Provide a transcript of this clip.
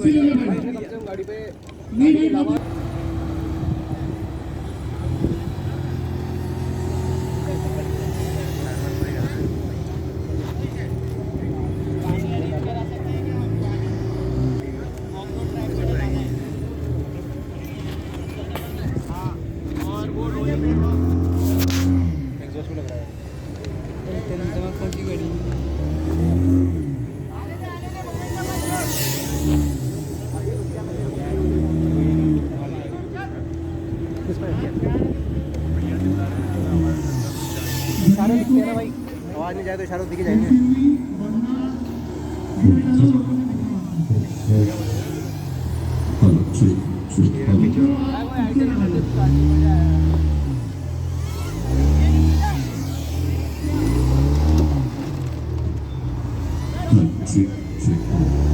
गाड़ी पे इशारे दिखते हैं ना भाई, आवाज नहीं जाए तो इशारे दिखे जाएंगे। Check.